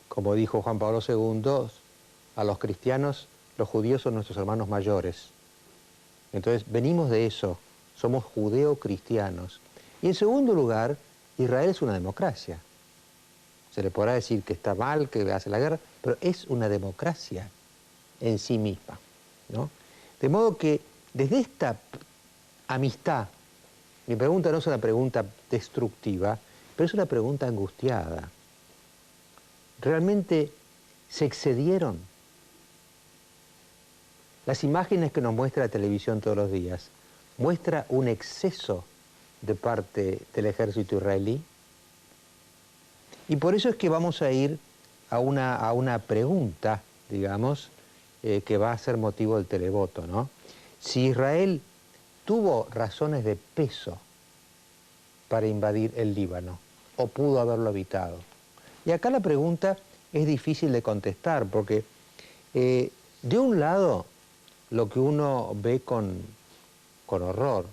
como dijo Juan Pablo II, a los cristianos, los judíos son nuestros hermanos mayores. Entonces, venimos de eso, somos judeo-cristianos. Y en segundo lugar, Israel es una democracia. Se le podrá decir que está mal, que hace la guerra, pero es una democracia en sí misma, ¿no? De modo que desde esta amistad, mi pregunta no es una pregunta destructiva, pero es una pregunta angustiada. ¿Realmente se excedieron? Las imágenes que nos muestra la televisión todos los días, ¿muestra un exceso de parte del ejército israelí? Y por eso es que vamos a ir a una pregunta, digamos, que va a ser motivo del televoto, ¿no? Si Israel tuvo razones de peso para invadir el Líbano, o pudo haberlo evitado. Y acá la pregunta es difícil de contestar, porque de un lado, lo que uno ve con horror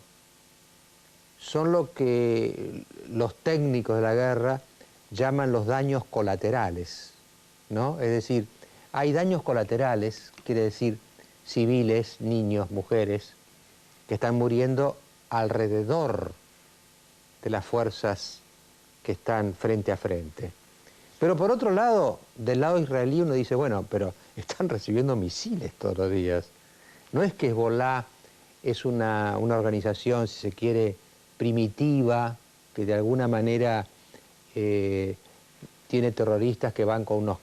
son lo que los técnicos de la guerra llaman los daños colaterales, ¿no? Es decir, hay daños colaterales, quiere decir civiles, niños, mujeres, que están muriendo alrededor de las fuerzas que están frente a frente. Pero por otro lado, del lado israelí uno dice, bueno, pero están recibiendo misiles todos los días. No es que Hezbollah es una organización, si se quiere, primitiva, que de alguna manera tiene terroristas que van con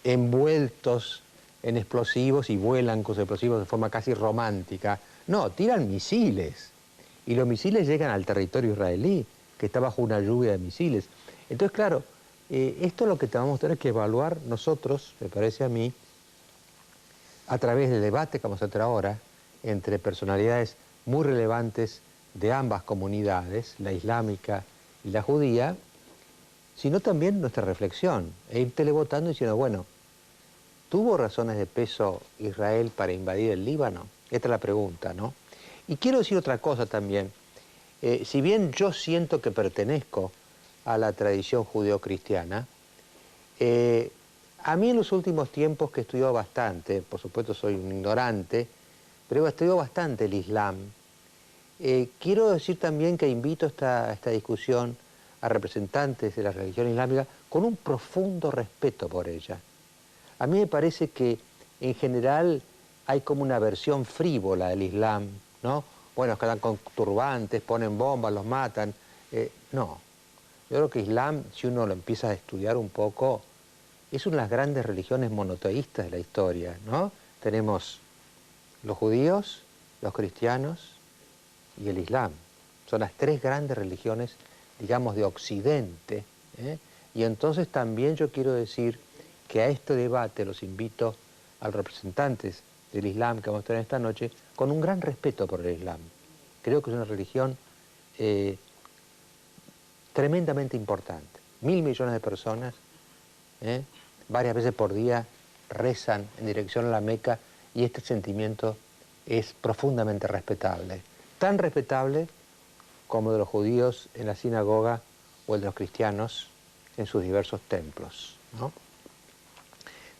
envueltos en explosivos y vuelan con explosivos de forma casi romántica. No, tiran misiles. Y los misiles llegan al territorio israelí, que está bajo una lluvia de misiles. Entonces, claro, esto es lo que vamos a tener que evaluar nosotros, me parece a mí, a través del debate que vamos a hacer ahora, entre personalidades muy relevantes de ambas comunidades, la islámica y la judía, sino también nuestra reflexión, e ir televotando diciendo, bueno, ¿tuvo razones de peso Israel para invadir el Líbano? Esta es la pregunta, ¿no? Y quiero decir otra cosa también. Si bien yo siento que pertenezco a la tradición judeocristiana, a mí en los últimos tiempos que he estudiado bastante, por supuesto soy un ignorante, pero he estudiado bastante el Islam, quiero decir también que invito a esta discusión a representantes de la religión islámica con un profundo respeto por ella. A mí me parece que en general hay como una versión frívola del Islam, ¿no? Bueno, es que andan con turbantes, ponen bombas, los matan. No, yo creo que Islam, si uno lo empieza a estudiar un poco, es una de las grandes religiones monoteístas de la historia, ¿no? Tenemos los judíos, los cristianos y el Islam. Son las tres grandes religiones, digamos, de Occidente, ¿eh? Y entonces también yo quiero decir que a este debate los invito a los representantes del Islam que vamos a tener esta noche con un gran respeto por el Islam. Creo que es una religión tremendamente importante. 1.000 millones de personas, varias veces por día rezan en dirección a la Meca y este sentimiento es profundamente respetable. Tan respetable como de los judíos en la sinagoga o el de los cristianos en sus diversos templos, ¿no?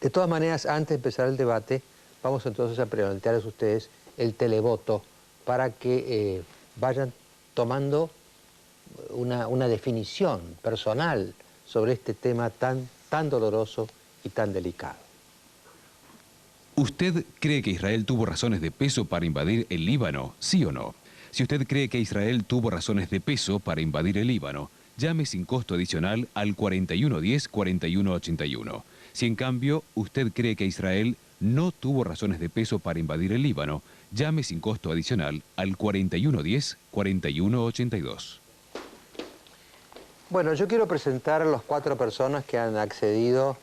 De todas maneras, antes de empezar el debate, vamos entonces a plantearles a ustedes el televoto para que vayan tomando una definición personal sobre este tema tan doloroso y tan delicado. ¿Usted cree que Israel tuvo razones de peso para invadir el Líbano, sí o no? Si usted cree que Israel tuvo razones de peso para invadir el Líbano, llame sin costo adicional al 4110-4181. Si en cambio usted cree que Israel no tuvo razones de peso para invadir el Líbano, llame sin costo adicional al 4110-4182. Bueno, yo quiero presentar a las 4 personas que han accedido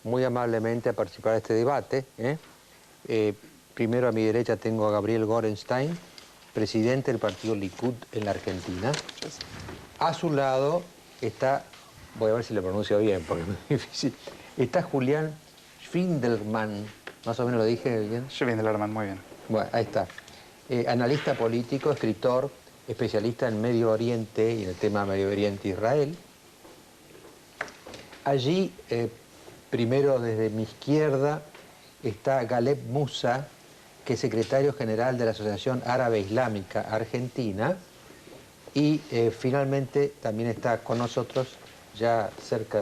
muy amablemente a participar de este debate. Primero a mi derecha tengo a Gabriel Gorenstein, presidente del partido Likud en la Argentina. A su lado está, voy a ver si lo pronuncio bien porque es muy difícil, está Julián Schwindelman, más o menos lo dije bien. Schwindelman, muy bien. Bueno, ahí está. Analista político, escritor, especialista en Medio Oriente y en el tema Medio Oriente-Israel. Allí, primero desde mi izquierda, está Galeb Musa, que es secretario general de la Asociación Árabe Islámica Argentina, y finalmente también está con nosotros, ya cerca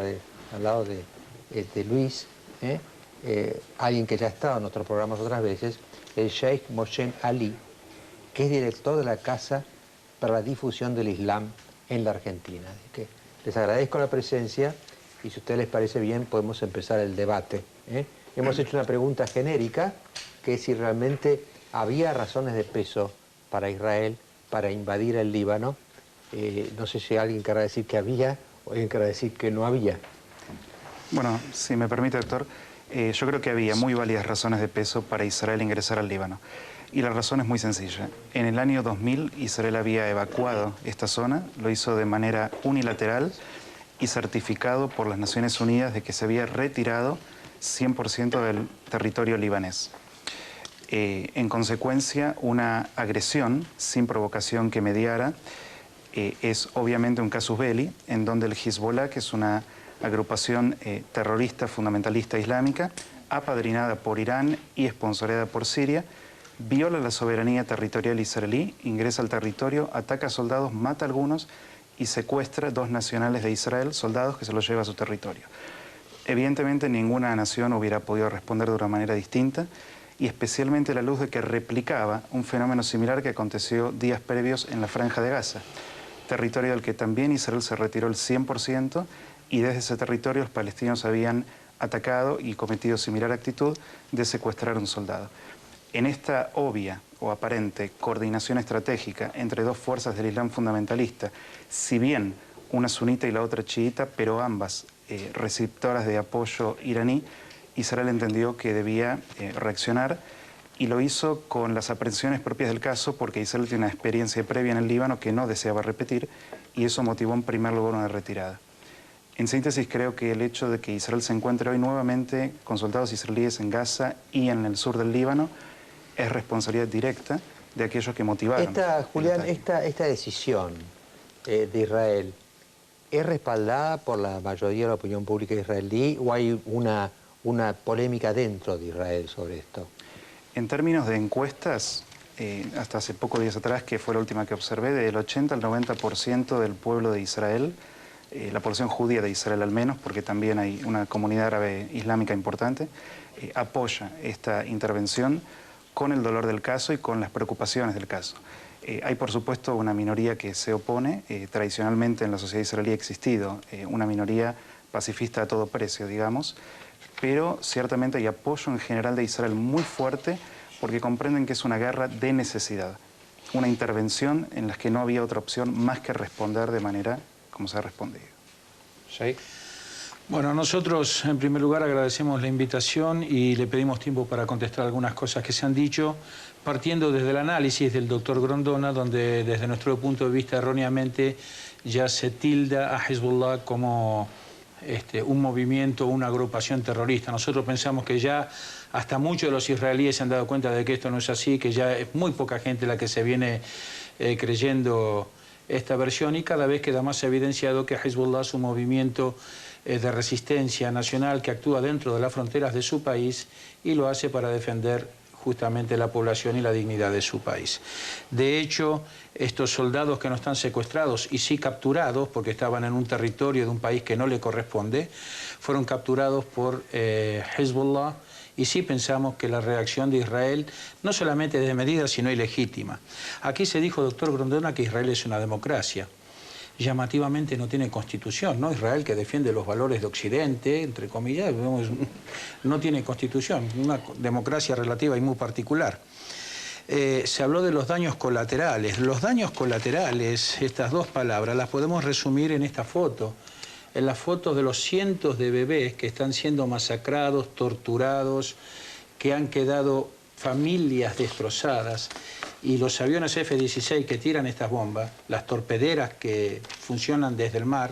al lado de Luis, alguien que ya ha estado en otros programas otras veces, el Sheikh Moshe Ali, que es director de la Casa para la Difusión del Islam en la Argentina. Así que les agradezco la presencia y si a ustedes les parece bien podemos empezar el debate. Hemos hecho una pregunta genérica, que es si realmente había razones de peso para Israel para invadir el Líbano. No sé si alguien querrá decir que había o alguien querrá decir que no había. Bueno, si me permite, doctor, yo creo que había muy válidas razones de peso para Israel ingresar al Líbano. Y la razón es muy sencilla. En el año 2000, Israel había evacuado esta zona, lo hizo de manera unilateral y certificado por las Naciones Unidas de que se había retirado 100% del territorio libanés. En consecuencia, una agresión sin provocación que mediara es obviamente un casus belli, en donde el Hezbollah, que es una agrupación terrorista fundamentalista islámica, apadrinada por Irán y esponsoreada por Siria, viola la soberanía territorial israelí, ingresa al territorio, ataca a soldados, mata a algunos y secuestra 2 nacionales de Israel, soldados que se los lleva a su territorio. Evidentemente ninguna nación hubiera podido responder de una manera distinta y especialmente a la luz de que replicaba un fenómeno similar que aconteció días previos en la Franja de Gaza, territorio del que también Israel se retiró el 100% y desde ese territorio los palestinos habían atacado y cometido similar actitud de secuestrar a un soldado. En esta obvia o aparente coordinación estratégica entre 2 fuerzas del Islam fundamentalista, si bien una sunita y la otra chiita, pero ambas receptoras de apoyo iraní, Israel entendió que debía reaccionar y lo hizo con las aprehensiones propias del caso porque Israel tiene una experiencia previa en el Líbano que no deseaba repetir y eso motivó en primer lugar una retirada. En síntesis, creo que el hecho de que Israel se encuentre hoy nuevamente con soldados israelíes en Gaza y en el sur del Líbano es responsabilidad directa de aquellos que motivaron. Julián, esta decisión de Israel, ¿es respaldada por la mayoría de la opinión pública israelí o hay una polémica dentro de Israel sobre esto? En términos de encuestas, hasta hace pocos días atrás, que fue la última que observé, del 80 al 90% del pueblo de Israel, la población judía de Israel al menos, porque también hay una comunidad árabe islámica importante, apoya esta intervención con el dolor del caso y con las preocupaciones del caso. Hay, por supuesto, una minoría que se opone. Tradicionalmente en la sociedad israelí ha existido una minoría pacifista a todo precio, digamos, pero ciertamente hay apoyo en general de Israel muy fuerte porque comprenden que es una guerra de necesidad, una intervención en la que no había otra opción más que responder de manera como se ha respondido. ¿Sí? Bueno, nosotros en primer lugar agradecemos la invitación y le pedimos tiempo para contestar algunas cosas que se han dicho, partiendo desde el análisis del doctor Grondona, donde desde nuestro punto de vista erróneamente ya se tilda a Hezbollah como un movimiento, una agrupación terrorista. Nosotros pensamos que ya hasta muchos de los israelíes se han dado cuenta de que esto no es así, que ya es muy poca gente la que se viene creyendo esta versión y cada vez queda más evidenciado que Hezbollah es un movimiento de resistencia nacional que actúa dentro de las fronteras de su país y lo hace para defender justamente la población y la dignidad de su país. De hecho, estos soldados que no están secuestrados y sí capturados, porque estaban en un territorio de un país que no le corresponde, fueron capturados por Hezbollah y sí pensamos que la reacción de Israel no solamente es desmedida, sino ilegítima. Aquí se dijo, doctor Grondona, que Israel es una democracia. Llamativamente no tiene constitución, ¿no? Israel, que defiende los valores de Occidente, entre comillas, no tiene constitución, una democracia relativa y muy particular. Se habló de los daños colaterales. Los daños colaterales, estas 2 palabras, las podemos resumir en esta foto. En las fotos de los cientos de bebés que están siendo masacrados, torturados, que han quedado familias destrozadas, y los aviones F-16 que tiran estas bombas, las torpederas que funcionan desde el mar,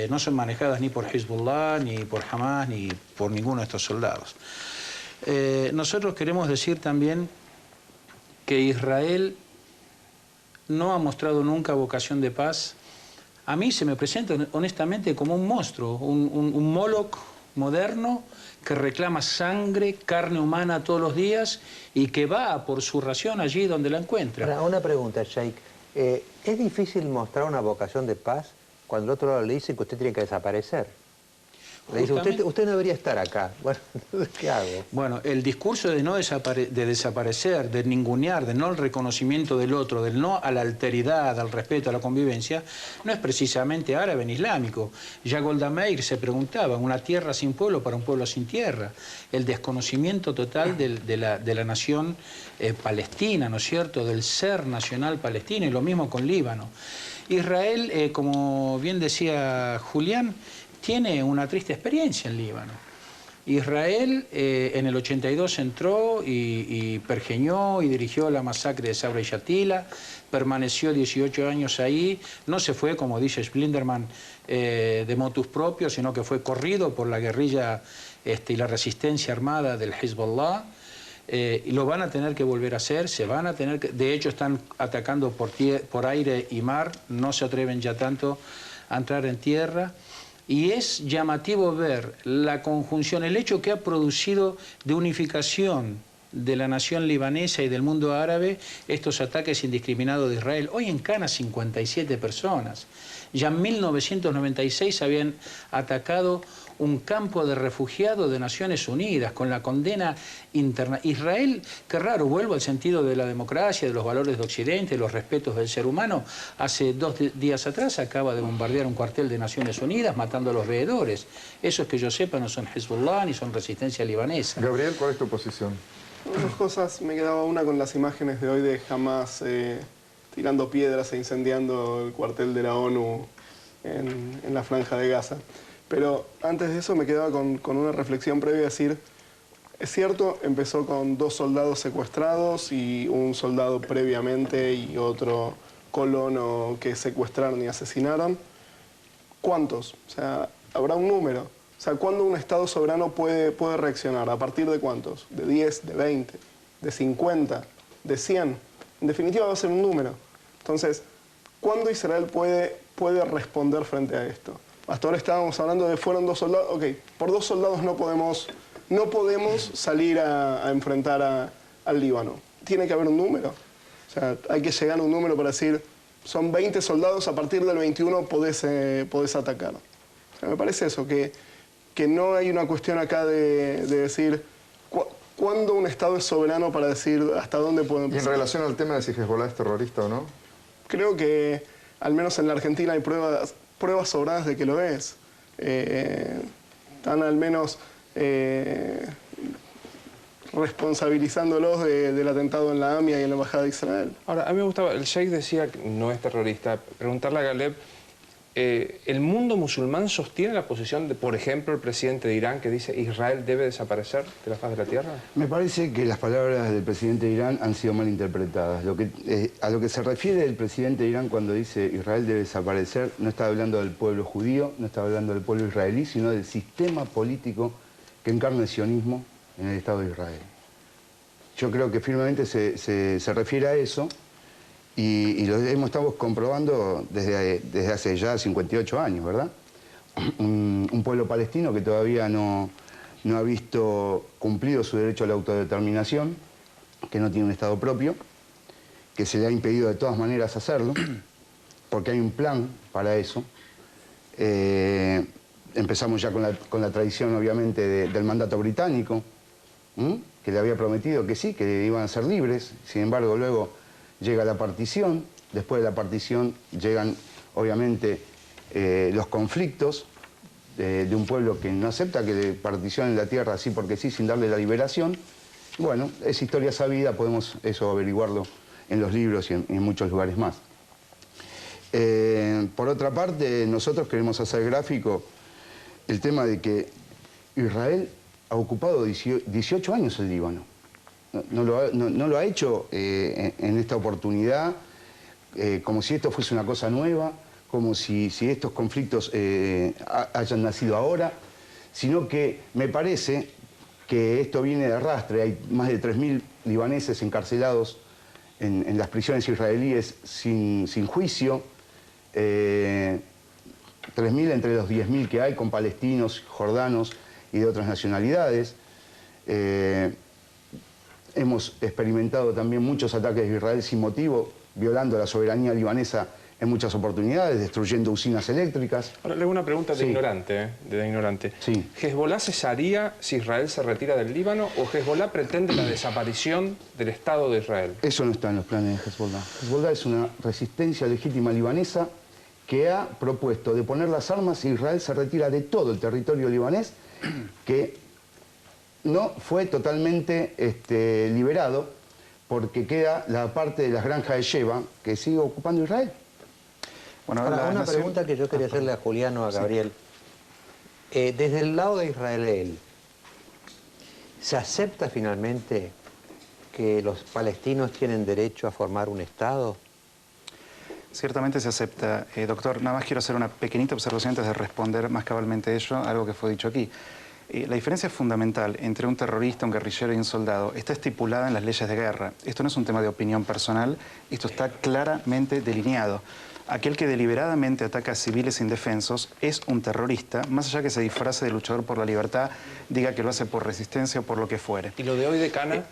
no son manejadas ni por Hezbollah, ni por Hamas, ni por ninguno de estos soldados. Nosotros queremos decir también que Israel no ha mostrado nunca vocación de paz. A mí se me presenta honestamente como un monstruo, un Moloch moderno que reclama sangre, carne humana todos los días y que va por su ración allí donde la encuentra. Ahora, una pregunta, Sheikh. ¿Es difícil mostrar una vocación de paz cuando el otro lado le dice que usted tiene que desaparecer? Le dice, usted no debería estar acá. Bueno, ¿qué hago? Bueno, el discurso de desaparecer, de ningunear, de no al reconocimiento del otro, del no a la alteridad, al respeto, a la convivencia, no es precisamente árabe ni islámico. Ya Golda Meir se preguntaba, una tierra sin pueblo para un pueblo sin tierra. El desconocimiento total de la nación palestina, ¿no es cierto?, del ser nacional palestino, y lo mismo con Líbano. Israel, como bien decía Julián, tiene una triste experiencia en Líbano. Israel en el 82 entró y pergeñó y dirigió la masacre de Sabra y Shatila, permaneció 18 años ahí, no se fue, como dice Splinterman, de motus propios, sino que fue corrido por la guerrilla y la resistencia armada del Hezbollah. Y lo van a tener que volver a hacer, de hecho están atacando por aire y mar, no se atreven ya tanto a entrar en tierra. Y es llamativo ver la conjunción, el hecho que ha producido de unificación de la nación libanesa y del mundo árabe estos ataques indiscriminados de Israel. Hoy en Cana 57 personas. Ya en 1996 habían atacado un campo de refugiados de Naciones Unidas con la condena interna. Israel, qué raro, vuelvo al sentido de la democracia, de los valores de Occidente, de los respetos del ser humano. Hace 2 días atrás acaba de bombardear un cuartel de Naciones Unidas matando a los veedores. Esos que yo sepa no son Hezbollah ni son resistencia libanesa. Gabriel, ¿cuál es tu posición? Dos cosas, me quedaba una con las imágenes de hoy de Hamas tirando piedras e incendiando el cuartel de la ONU en la franja de Gaza. Pero antes de eso me quedaba con una reflexión previa, decir, es cierto, empezó con 2 soldados secuestrados y un soldado previamente y otro colono que secuestraron y asesinaron. ¿Cuántos? O sea, habrá un número. O sea, ¿cuándo un Estado soberano puede reaccionar? ¿A partir de cuántos? ¿De 10, de 20, de 50, de 100? En definitiva va a ser un número. Entonces, ¿cuándo Israel puede responder frente a esto? Hasta ahora estábamos hablando de fueron 2 soldados. Ok, por 2 soldados no podemos salir a enfrentar al Líbano. Tiene que haber un número. O sea, hay que llegar a un número para decir, son 20 soldados, a partir del 21 podés atacar. O sea, me parece eso, que no hay una cuestión acá de decir cuándo un Estado es soberano para decir hasta dónde puede empezar. ¿Y en relación al tema de si Hezbollah es terrorista o no? Creo que, al menos en la Argentina, hay pruebas sobradas de que lo es. Están al menos responsabilizándolos del atentado en la AMIA y en la Embajada de Israel. Ahora, a mí me gustaba, el Sheikh decía que no es terrorista. Preguntarle a Galeb, ¿el mundo musulmán sostiene la posición de, por ejemplo, el presidente de Irán que dice Israel debe desaparecer de la faz de la tierra? Me parece que las palabras del presidente de Irán han sido mal interpretadas. A lo que se refiere el presidente de Irán cuando dice Israel debe desaparecer, no está hablando del pueblo judío, no está hablando del pueblo israelí, sino del sistema político que encarna el sionismo en el Estado de Israel. Yo creo que firmemente se refiere a eso. Y lo estamos comprobando desde hace ya 58 años, ¿verdad? Un pueblo palestino que todavía no ha visto cumplido su derecho a la autodeterminación, que no tiene un Estado propio, que se le ha impedido de todas maneras hacerlo, porque hay un plan para eso. Empezamos ya con la tradición, obviamente, del mandato británico, que le había prometido que sí, que iban a ser libres. Sin embargo, luego llega la partición, después de la partición llegan, obviamente, los conflictos de un pueblo que no acepta que le particionen la tierra así porque sí, sin darle la liberación. Bueno, es historia sabida, podemos eso averiguarlo en los libros y en muchos lugares más. Por otra parte, nosotros queremos hacer gráfico el tema de que Israel ha ocupado 18 años el Líbano. No lo ha hecho en esta oportunidad como si esto fuese una cosa nueva, como si estos conflictos hayan nacido ahora, sino que me parece que esto viene de arrastre. Hay más de 3.000 libaneses encarcelados en las prisiones israelíes sin juicio, 3.000 entre los 10.000 que hay, con palestinos, jordanos y de otras nacionalidades. Hemos experimentado también muchos ataques de Israel sin motivo, violando la soberanía libanesa en muchas oportunidades, destruyendo usinas eléctricas. Ahora le hago una pregunta de Sí. ignorante. Sí. ¿Hezbolá cesaría si Israel se retira del Líbano o Hezbolá pretende la desaparición del Estado de Israel? Eso no está en los planes de Hezbollah. Hezbollah es una resistencia legítima libanesa que ha propuesto de poner las armas si Israel se retira de todo el territorio libanés, que no fue totalmente liberado, porque queda la parte de las granjas de Sheba que sigue ocupando Israel. Bueno, Ahora, la una nación- pregunta que yo quería hacerle a Juliano, a Gabriel. Desde el lado de Israel, ¿se acepta finalmente que los palestinos tienen derecho a formar un Estado? Ciertamente se acepta. Doctor, nada más quiero hacer una pequeñita observación antes de responder más cabalmente ello, algo que fue dicho aquí. La diferencia fundamental entre un terrorista, un guerrillero y un soldado está estipulada en las leyes de guerra. Esto no es un tema de opinión personal, esto está claramente delineado. Aquel que deliberadamente ataca a civiles indefensos es un terrorista, más allá que se disfrace de luchador por la libertad, diga que lo hace por resistencia o por lo que fuere. ¿Y lo de hoy de Cana?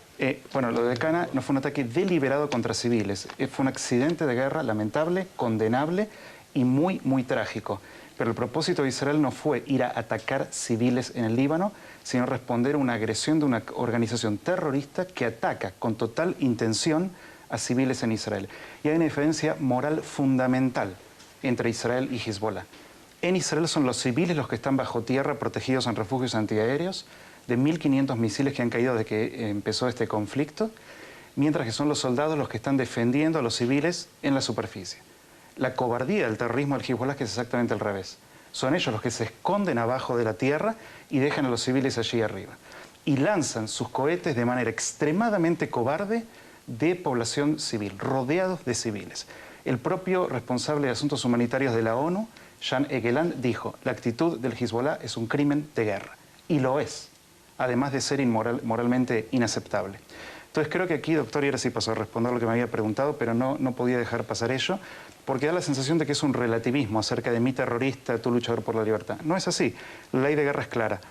Bueno, lo de Cana no fue un ataque deliberado contra civiles, fue un accidente de guerra lamentable, condenable y muy, muy trágico. Pero el propósito de Israel no fue ir a atacar civiles en el Líbano, sino responder a una agresión de una organización terrorista que ataca con total intención a civiles en Israel. Y hay una diferencia moral fundamental entre Israel y Hezbollah. En Israel son los civiles los que están bajo tierra protegidos en refugios antiaéreos de 1.500 misiles que han caído desde que empezó este conflicto, mientras que son los soldados los que están defendiendo a los civiles en la superficie. La cobardía del terrorismo del Hezbollah es que es exactamente al revés. Son ellos los que se esconden abajo de la tierra y dejan a los civiles allí arriba. Y lanzan sus cohetes de manera extremadamente cobarde de población civil, rodeados de civiles. El propio responsable de Asuntos Humanitarios de la ONU, Jan Egeland, dijo: la actitud del Hezbollah es un crimen de guerra. Y lo es, además de ser moralmente inaceptable. Entonces creo que aquí, doctor, y ahora sí pasó a responder lo que me había preguntado, pero no podía dejar pasar ello, porque da la sensación de que es un relativismo acerca de mi terrorista, tu luchador por la libertad. No es así. La ley de guerra es clara.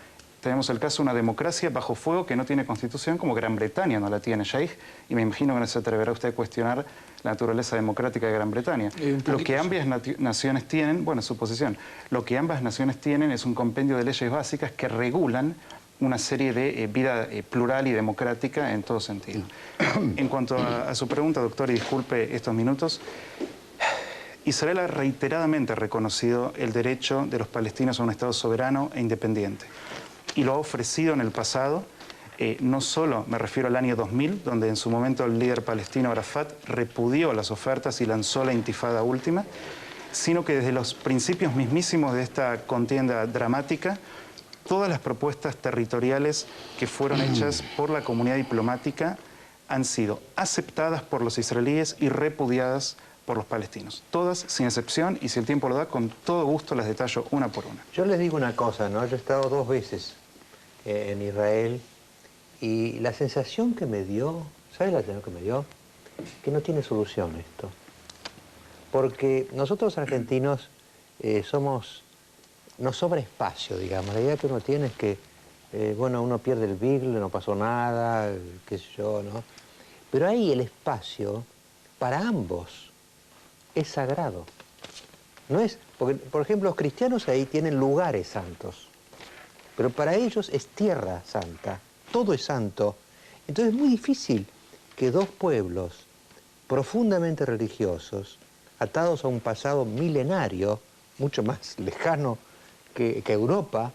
Tenemos el caso de una democracia bajo fuego que no tiene constitución, como Gran Bretaña no la tiene, Sheikh, y me imagino que no se atreverá usted a cuestionar la naturaleza democrática de Gran Bretaña. Lo que ambas naciones tienen, bueno, su posición, lo que ambas naciones tienen es un compendio de leyes básicas que regulan una serie de vida plural y democrática en todo sentido. En cuanto a su pregunta, doctor, y disculpe estos minutos, Israel ha reiteradamente reconocido el derecho de los palestinos a un Estado soberano e independiente. Y lo ha ofrecido en el pasado, no solo me refiero al año 2000, donde en su momento el líder palestino Arafat repudió las ofertas y lanzó la intifada última, sino que desde los principios mismísimos de esta contienda dramática, todas las propuestas territoriales que fueron hechas por la comunidad diplomática han sido aceptadas por los israelíes y repudiadas por los palestinos. Todas, sin excepción, y si el tiempo lo da, con todo gusto las detallo una por una. Yo les digo una cosa, ¿no? Yo he estado 2 veces en Israel y la sensación que me dio, ¿sabes la sensación que me dio? Que no tiene solución esto. Porque nosotros argentinos nos sobra espacio, digamos. La idea que uno tiene es que, bueno, uno pierde el Beagle, no pasó nada, qué sé yo, ¿no? Pero ahí el espacio, para ambos, es sagrado. No es, porque, por ejemplo, los cristianos ahí tienen lugares santos, pero para ellos es tierra santa, todo es santo. Entonces es muy difícil que dos pueblos profundamente religiosos, atados a un pasado milenario, mucho más lejano que Europa,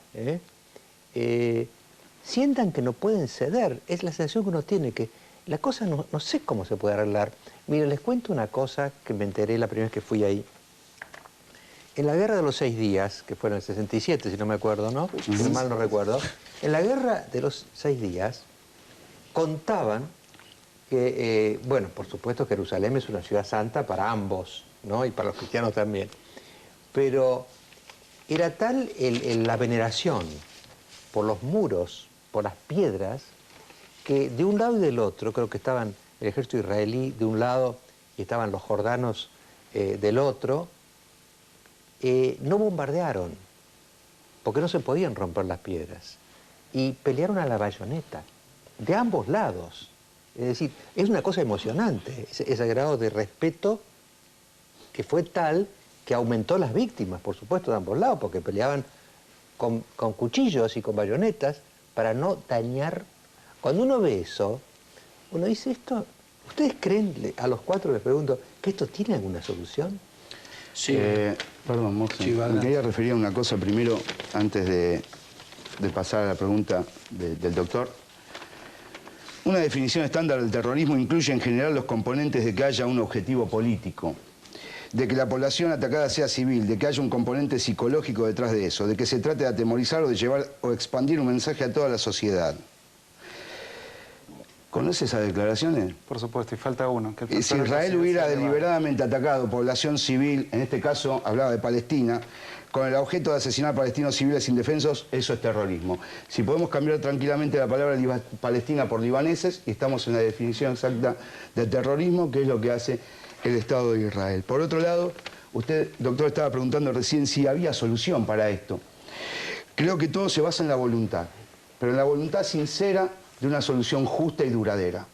sientan que no pueden ceder. Es la sensación que uno tiene, que la cosa no sé cómo se puede arreglar. Mire, les cuento una cosa que me enteré la primera vez que fui ahí. En la Guerra de los 6 días, que fueron en el 67, si no me acuerdo, ¿no? Si mal no recuerdo. En la Guerra de los 6 días contaban que, bueno, por supuesto Jerusalén es una ciudad santa para ambos, ¿no? Y para los cristianos también. Pero era tal la veneración por los muros, por las piedras, que de un lado y del otro, creo que estaban el ejército israelí de un lado y estaban los jordanos del otro, no bombardearon, porque no se podían romper las piedras, y pelearon a la bayoneta, de ambos lados. Es decir, es una cosa emocionante, ese grado de respeto que fue tal que aumentó las víctimas, por supuesto, de ambos lados, porque peleaban con cuchillos y con bayonetas para no dañar. Cuando uno ve eso, uno dice esto, ¿ustedes creen, a los cuatro les pregunto, que esto tiene alguna solución? Sí. Perdón, Moxen, Sí, me quería referir a una cosa primero, antes de pasar a la pregunta del doctor. Una definición estándar del terrorismo incluye en general los componentes de que haya un objetivo político, de que la población atacada sea civil, de que haya un componente psicológico detrás de eso, de que se trate de atemorizar o de llevar o expandir un mensaje a toda la sociedad. ¿Conoce esas declaraciones? Por supuesto, y falta uno. Que Si Israel hubiera deliberadamente atacado población civil, en este caso hablaba de Palestina, con el objeto de asesinar palestinos civiles indefensos, eso es terrorismo. Si podemos cambiar tranquilamente la palabra Palestina por libaneses, y estamos en la definición exacta de terrorismo, que es lo que hace el Estado de Israel. Por otro lado, usted, doctor, estaba preguntando recién si había solución para esto. Creo que todo se basa en la voluntad, pero en la voluntad sincera de una solución justa y duradera.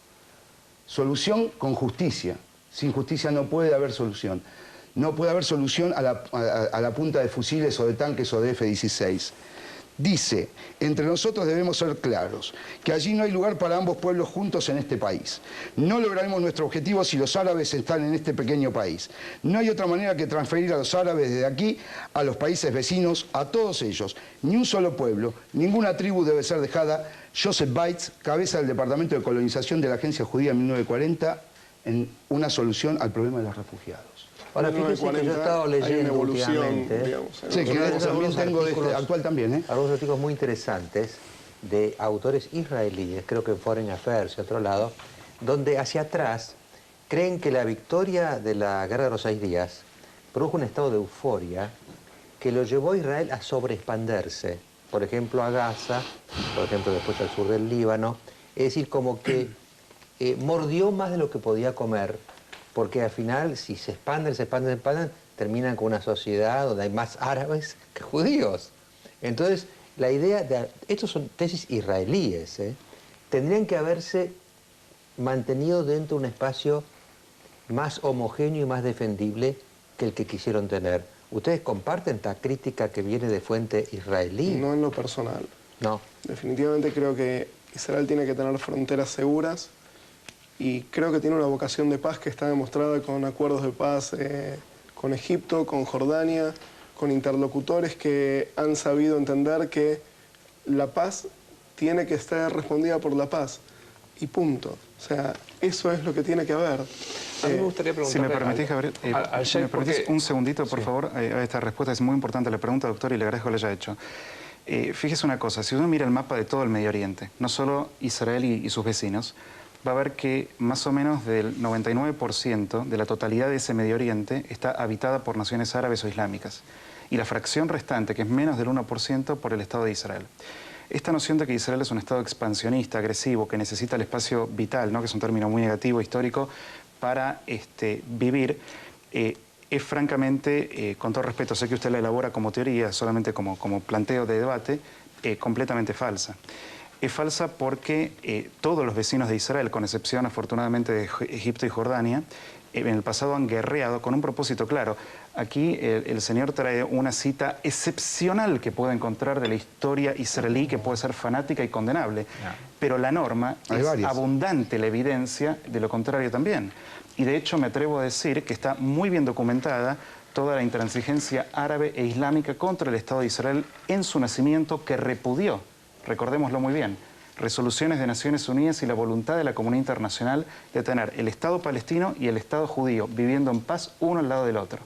Solución con justicia. Sin justicia no puede haber solución. No puede haber solución a la punta de fusiles o de tanques o de F-16. Dice, entre nosotros debemos ser claros, que allí no hay lugar para ambos pueblos juntos en este país. No lograremos nuestro objetivo si los árabes están en este pequeño país. No hay otra manera que transferir a los árabes desde aquí a los países vecinos, a todos ellos. Ni un solo pueblo, ninguna tribu debe ser dejada. Joseph Bates, cabeza del Departamento de Colonización de la Agencia Judía en 1940, en una solución al problema de los refugiados. Ahora, fíjense que yo he estado leyendo últimamente, digamos, sí, que también tengo de este actual también, algunos artículos muy interesantes de autores israelíes, creo que en Foreign Affairs y otro lado, donde hacia atrás creen que la victoria de la Guerra de los 6 días produjo un estado de euforia que lo llevó a Israel a sobreexpanderse, por ejemplo a Gaza, por ejemplo después al sur del Líbano, es decir, como que mordió más de lo que podía comer, porque al final, si se expanden, terminan con una sociedad donde hay más árabes que judíos. Entonces, la idea de... Estos son tesis israelíes, tendrían que haberse mantenido dentro de un espacio más homogéneo y más defendible que el que quisieron tener. ¿Ustedes comparten esta crítica que viene de fuente israelí? No en lo personal. No. Definitivamente creo que Israel tiene que tener fronteras seguras, y creo que tiene una vocación de paz que está demostrada con acuerdos de paz con Egipto, con Jordania, con interlocutores que han sabido entender que la paz tiene que estar respondida por la paz. Y punto. O sea, eso es lo que tiene que haber. A mí me gustaría preguntarle... Si me permitís, Gabriel, si me permitís un segundito, por favor, a esta respuesta es muy importante la pregunta, doctor, y le agradezco que lo haya hecho. Fíjese una cosa, si uno mira el mapa de todo el Medio Oriente, no solo Israel y sus vecinos, va a ver que más o menos del 99% de la totalidad de ese Medio Oriente está habitada por naciones árabes o islámicas. Y la fracción restante, que es menos del 1%, por el Estado de Israel. Esta noción de que Israel es un Estado expansionista, agresivo, que necesita el espacio vital, ¿no?, que es un término muy negativo, histórico, para vivir, es francamente, con todo respeto, sé que usted la elabora como teoría, solamente como planteo de debate, completamente falsa. Es falsa porque todos los vecinos de Israel, con excepción afortunadamente de Egipto y Jordania, en el pasado han guerreado con un propósito claro. Aquí el señor trae una cita excepcional que puede encontrar de la historia israelí, que puede ser fanática y condenable, pero la norma es abundante la evidencia de lo contrario también. Y de hecho me atrevo a decir que está muy bien documentada toda la intransigencia árabe e islámica contra el Estado de Israel en su nacimiento, que repudió, recordémoslo muy bien, resoluciones de Naciones Unidas y la voluntad de la comunidad internacional de tener el Estado palestino y el Estado judío viviendo en paz uno al lado del otro.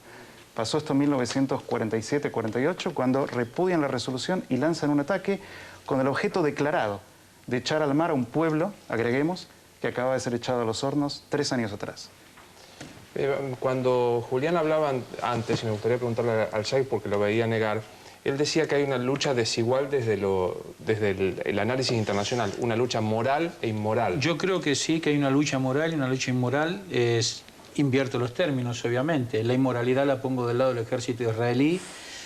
Pasó esto en 1947-48, cuando repudian la resolución y lanzan un ataque con el objeto declarado de echar al mar a un pueblo, agreguemos, que acaba de ser echado a los hornos 3 años atrás. Cuando Julián hablaba antes, y me gustaría preguntarle al Sheikh porque lo veía negar, Él decía que hay una lucha desigual desde el análisis internacional, una lucha moral e inmoral. Yo creo que sí, que hay una lucha moral y una lucha inmoral. Invierto los términos, obviamente. La inmoralidad la pongo del lado del ejército israelí,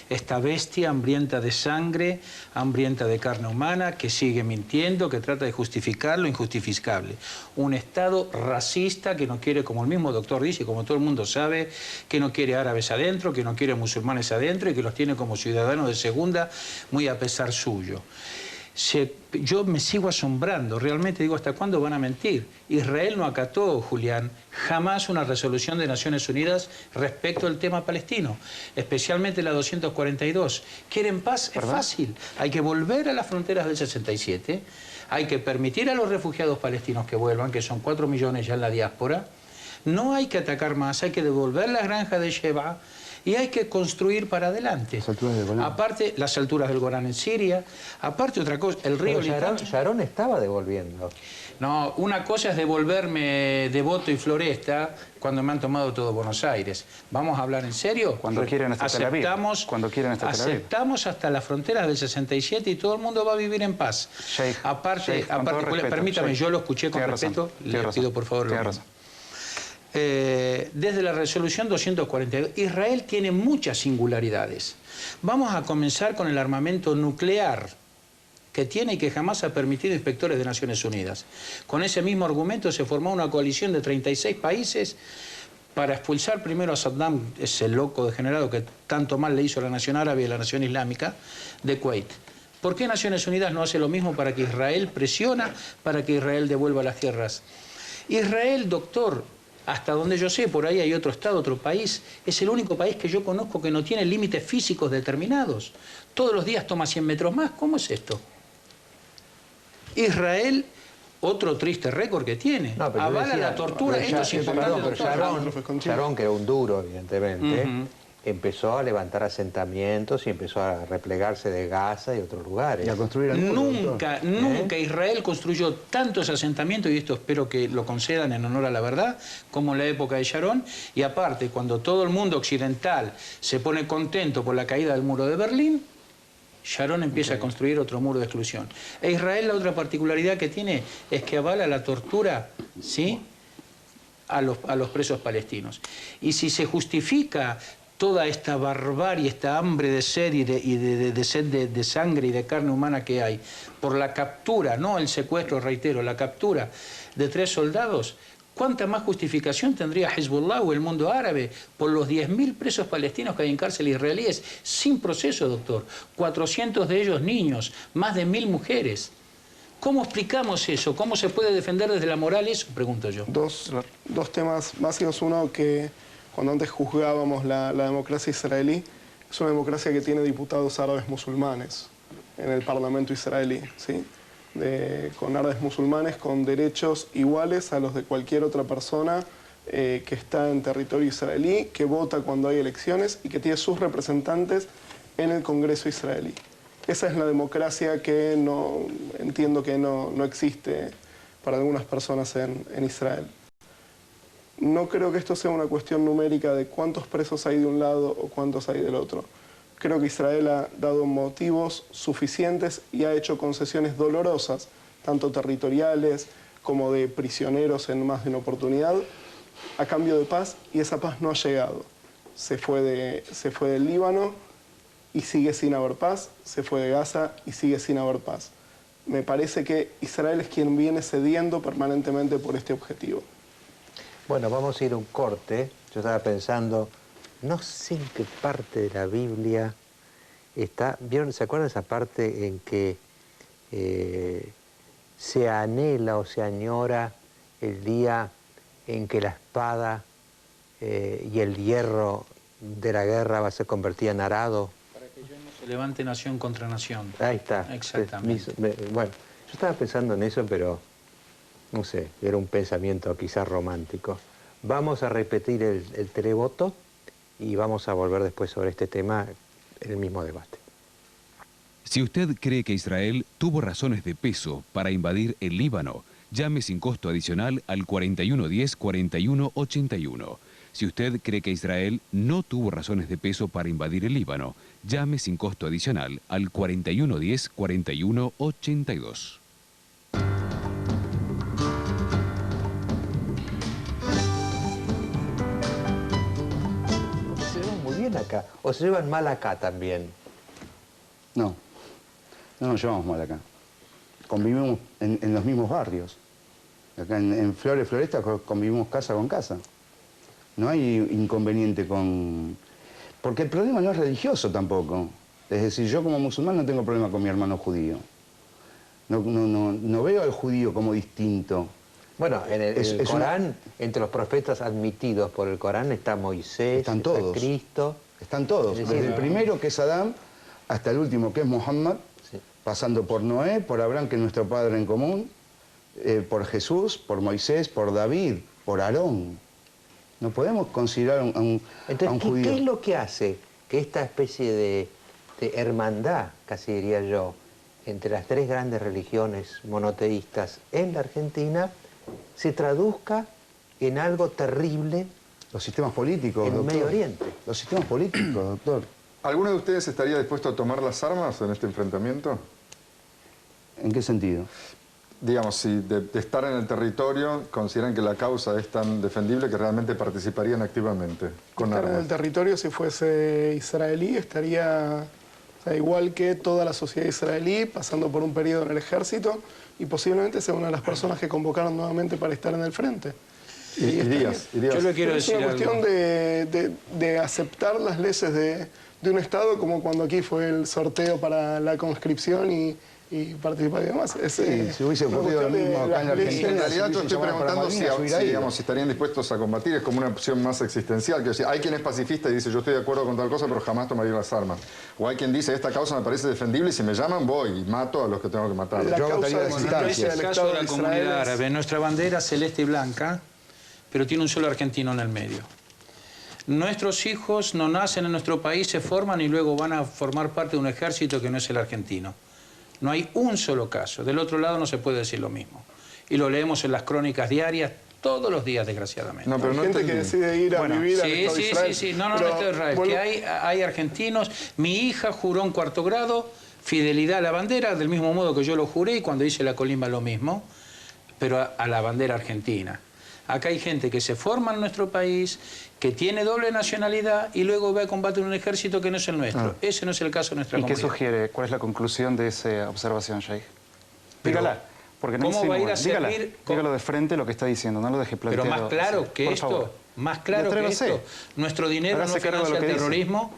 esta bestia hambrienta de sangre, hambrienta de carne humana, que sigue mintiendo, que trata de justificar lo injustificable. Un Estado racista que no quiere, como el mismo doctor dice, como todo el mundo sabe, que no quiere árabes adentro, que no quiere musulmanes adentro y que los tiene como ciudadanos de segunda, muy a pesar suyo. Yo me sigo asombrando, realmente digo, ¿hasta cuándo van a mentir? Israel no acató, Julián, jamás una resolución de Naciones Unidas respecto al tema palestino, especialmente la 242. ¿Quieren paz? Es fácil. Hay que volver a las fronteras del 67, hay que permitir a los refugiados palestinos que vuelvan, que son 4 millones ya en la diáspora. No hay que atacar más, hay que devolver las granjas de Sheba y hay que construir para adelante. Las alturas del Golán. Aparte, las alturas del Golán en Siria. Aparte, otra cosa, el río Litán. Sharon estaba devolviendo. No, una cosa es devolverme Devoto y Floresta cuando me han tomado todo Buenos Aires. ¿Vamos a hablar en serio? Cuando quieren hasta Tel Aviv. Cuando quieren hasta Tel Aviv. Aceptamos hasta las fronteras del 67 y todo el mundo va a vivir en paz. Sheikh, aparte, respeto, permítame, Sheikh. yo lo escuché con respeto, le pido por favor lo mismo. Desde la resolución 242, Israel tiene muchas singularidades. Vamos a comenzar con el armamento nuclear que tiene y que jamás ha permitido inspectores de Naciones Unidas. Con ese mismo argumento se formó una coalición de 36 países para expulsar primero a Saddam, ese loco degenerado que tanto mal le hizo a la nación árabe y a la nación islámica, de Kuwait. ¿Por qué Naciones Unidas no hace lo mismo para que Israel presiona, para que Israel devuelva las tierras? Israel, doctor, hasta donde yo sé, por ahí hay otro estado, otro país, es el único país que yo conozco que no tiene límites físicos determinados. Todos los días toma 100 metros más. ¿Cómo es esto? Israel, otro triste récord que tiene, avala la tortura. Esto es importante, pero Sharon, que era un duro, evidentemente, empezó a levantar asentamientos y empezó a replegarse de Gaza y otros lugares. Y a construir Nunca Israel construyó tantos asentamientos, y esto espero que lo concedan en honor a la verdad, como en la época de Sharon. Y aparte, cuando todo el mundo occidental se pone contento por la caída del muro de Berlín, Sharon empieza a construir otro muro de exclusión. E Israel, la otra particularidad que tiene es que avala la tortura, ¿sí?, a los presos palestinos. Y si se justifica toda esta barbarie, esta hambre de sed y de sed de sangre y de carne humana que hay, por la captura, no el secuestro, reitero, la captura de 3 soldados, ¿cuánta más justificación tendría Hezbollah o el mundo árabe por los 10.000 presos palestinos que hay en cárceles israelíes sin proceso, doctor? 400 de ellos niños, más de 1.000 mujeres. ¿Cómo explicamos eso? ¿Cómo se puede defender desde la moral eso? Pregunto yo. Dos temas básicos. Uno, que cuando antes juzgábamos la democracia israelí, es una democracia que tiene diputados árabes musulmanes en el Parlamento israelí, ¿sí? Con árabes musulmanes con derechos iguales a los de cualquier otra persona que está en territorio israelí, que vota cuando hay elecciones y que tiene sus representantes en el Congreso israelí. Esa es la democracia que entiendo que no existe para algunas personas en Israel. No creo que esto sea una cuestión numérica de cuántos presos hay de un lado o cuántos hay del otro. Creo que Israel ha dado motivos suficientes y ha hecho concesiones dolorosas, tanto territoriales como de prisioneros en más de una oportunidad, a cambio de paz, y esa paz no ha llegado. Se fue del Líbano y sigue sin haber paz, se fue de Gaza y sigue sin haber paz. Me parece que Israel es quien viene cediendo permanentemente por este objetivo. Bueno, vamos a ir a un corte. Yo estaba pensando, no sé en qué parte de la Biblia está. ¿Vieron? ¿Se acuerdan esa parte en que se anhela o se añora el día en que la espada y el hierro de la guerra va a ser convertida en arado? Para que ya no se levante nación contra nación. Ahí está. Exactamente. Bueno, yo estaba pensando en eso, pero no sé, era un pensamiento quizás romántico. Vamos a repetir el televoto y vamos a volver después sobre este tema en el mismo debate. Si usted cree que Israel tuvo razones de peso para invadir el Líbano, llame sin costo adicional al 4110-4181. Si usted cree que Israel no tuvo razones de peso para invadir el Líbano, llame sin costo adicional al 4110-4182. Se llevan muy bien acá, o se llevan mal acá también. No, no nos llevamos mal acá. Convivimos en los mismos barrios. Acá en Flores Floresta convivimos casa con casa. No hay inconveniente con... Porque el problema no es religioso tampoco. Es decir, yo como musulmán no tengo problema con mi hermano judío. No veo al judío como distinto. Bueno, en el Corán, entre los profetas admitidos por el Corán, está Moisés, Están todos. está Cristo. Están todos, Es decir, desde el primero que es Adán hasta el último que es Muhammad, sí. pasando por Noé, por Abraham, que es nuestro padre en común, por Jesús, por Moisés, por David, por Aarón. No podemos considerar a un Entonces, judío. ¿qué es lo que hace que esta especie de hermandad, casi diría yo, entre las tres grandes religiones monoteístas en la Argentina, se traduzca en algo terrible Los sistemas políticos, en doctor. Medio Oriente? Los sistemas políticos, doctor. ¿Alguno de ustedes estaría dispuesto a tomar las armas en este enfrentamiento? ¿En qué sentido? Digamos, si de estar en el territorio consideran que la causa es tan defendible que realmente participarían activamente con Estar en el armas. territorio, si fuese israelí, estaría igual que toda la sociedad israelí, pasando por un periodo en el ejército y posiblemente sea una de las personas que convocaron nuevamente para estar en el frente. Irías. Yo le quiero Es decir una cuestión algo. de aceptar las leyes de un Estado, como cuando aquí fue el sorteo para la conscripción y participar y demás. Si hubiese ocurrido lo mismo acá en la Argentina. En realidad si yo hubiese estoy llamado para preguntando Malvinas, hubiera ido. digamos, si estarían dispuestos a combatir, es como una opción más existencial. Que decir, hay quien es pacifista y dice yo estoy de acuerdo con tal cosa, pero jamás tomaría las armas. O hay quien dice esta causa me parece defendible y si me llaman voy y mato a los que tengo que matar. La Yo causa votaría de de la existencia. existencia Es del el caso Estado de la de comunidad Israel es- árabe. Nuestra bandera es celeste y blanca, pero tiene un solo argentino en el medio. Nuestros hijos no nacen en nuestro país, se forman y luego van a formar parte de un ejército que no es el argentino. No hay un solo caso. Del otro lado no se puede decir lo mismo. Y lo leemos en las crónicas diarias todos los días, desgraciadamente. No, pero Hay no gente que entendí. decide ir a vivir al Estado de Israel. Sí. No, Pero Estado de Israel. vuelvo- Que hay argentinos. Mi hija juró en cuarto grado fidelidad a la bandera, del mismo modo que yo lo juré y cuando hice la colimba lo mismo, pero a la bandera argentina. Acá hay gente que se forma en nuestro país, que tiene doble nacionalidad y luego va a combatir en un ejército que no es el nuestro. Ese no es el caso de nuestra ¿Y qué comunidad. sugiere? ¿Cuál es la conclusión de esa observación, Sheikh? Pero, Dígala. Porque no ¿cómo va a ir a insinúe. Dígala. servir? Dígalo de frente lo que está diciendo, no lo deje planteado. Pero más claro así. que Por esto, favor. más claro que Atrévase. esto. Nuestro dinero Hágase no cargo de financia lo el que dice. terrorismo,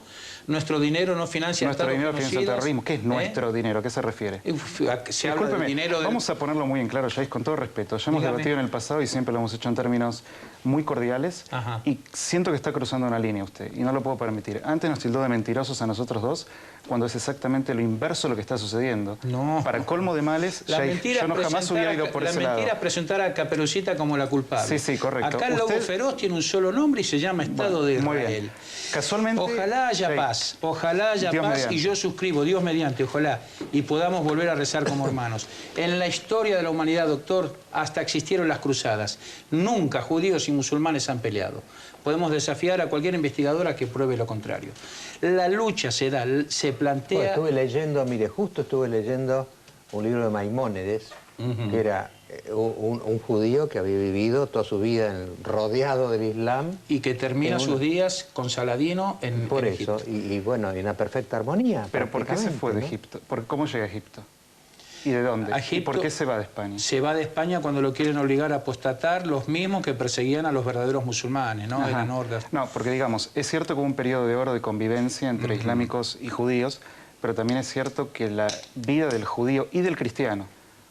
nuestro dinero no financia Nuestro estados dinero financia el genocidas, terrorismo. ¿Qué es nuestro dinero? ¿A qué se refiere? Se habla del Discúlpeme, dinero de... vamos a ponerlo muy en claro, Sheikh, con todo respeto. Ya hemos Dígame. debatido en el pasado y siempre lo hemos hecho en términos muy cordiales. Ajá. Y siento que está cruzando una línea usted y no lo puedo permitir. Antes nos tildó de mentirosos a nosotros dos cuando es exactamente lo inverso lo que está sucediendo. No. Para colmo de males, La Sheikh, mentira yo no jamás hubiera ido por ese lado. es presentar a Caperucita como la culpable. Sí, correcto. Acá el lobo Usted- feroz tiene un solo nombre y se llama Estado de muy Israel. bien. Casualmente, Ojalá haya Sheikh, paz, ojalá haya Dios paz mediante. y yo suscribo, Dios mediante, ojalá, y podamos volver a rezar como hermanos. En la historia de la humanidad, doctor, hasta existieron las cruzadas. Nunca judíos y musulmanes han peleado. Podemos desafiar a cualquier investigadora que pruebe lo contrario. La lucha se da, se Bueno, plantea... estuve leyendo, mire, justo estuve leyendo un libro de Maimónides, que era un judío que había vivido toda su vida rodeado del Islam. y que termina en sus días con Saladino en Por en eso, Egipto. y bueno, en una perfecta armonía. Pero ¿por qué se fue de prácticamente, Egipto? ¿Cómo llega a Egipto? ¿Y de dónde? A ¿Y Egipto por qué se va de España? Se va de España cuando lo quieren obligar a apostatar los mismos que perseguían a los verdaderos musulmanes, ¿no? Ajá. Eran hordas. No, porque digamos, es cierto que hubo un periodo de oro de convivencia entre islámicos y judíos, pero también es cierto que la vida del judío y del cristiano,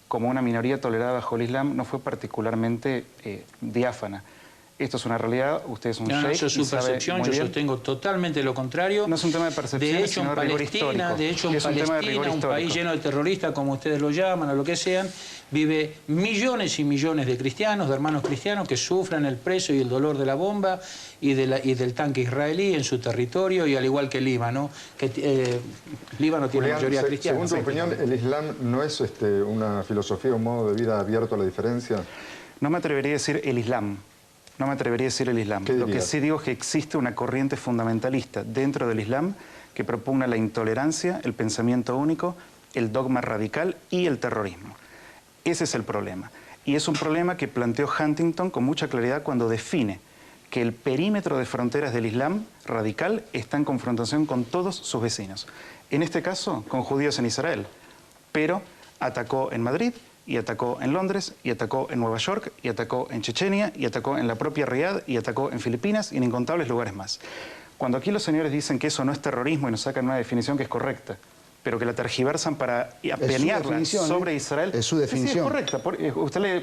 como una minoría tolerada bajo el Islam, no fue particularmente diáfana. Esto es una realidad, usted es un No, sheikh eso es y su sabe percepción, muy yo bien. sostengo totalmente lo contrario. No es un tema de percepción, De hecho, sino en de rigor Palestina, histórico. de hecho, Y en es un tema de rigor Palestina, un país histórico. lleno de terroristas, como ustedes lo llaman, o lo que sean, vive millones y millones de cristianos, de hermanos cristianos, que sufren el precio y el dolor de la bomba y del tanque israelí en su territorio, y al igual que Líbano, que Líbano tiene Julián, mayoría cristiana. según tu opinión, ¿el Islam no es una filosofía, un modo de vida abierto a la diferencia? No me atrevería a decir el Islam. No me atrevería a decir el Islam. ¿Qué Lo que dirías? sí digo es que existe una corriente fundamentalista dentro del Islam que propugna la intolerancia, el pensamiento único, el dogma radical y el terrorismo. Ese es el problema. Y es un problema que planteó Huntington con mucha claridad cuando define que el perímetro de fronteras del Islam radical está en confrontación con todos sus vecinos. En este caso, con judíos en Israel. Pero atacó en Madrid, y atacó en Londres, y atacó en Nueva York, y atacó en Chechenia, y atacó en la propia Riad, y atacó en Filipinas y en incontables lugares más. Cuando aquí los señores dicen que eso no es terrorismo y nos sacan una definición que es correcta, pero que la tergiversan para apeñarla sobre Israel. Es su definición. Sí, es correcta. Usted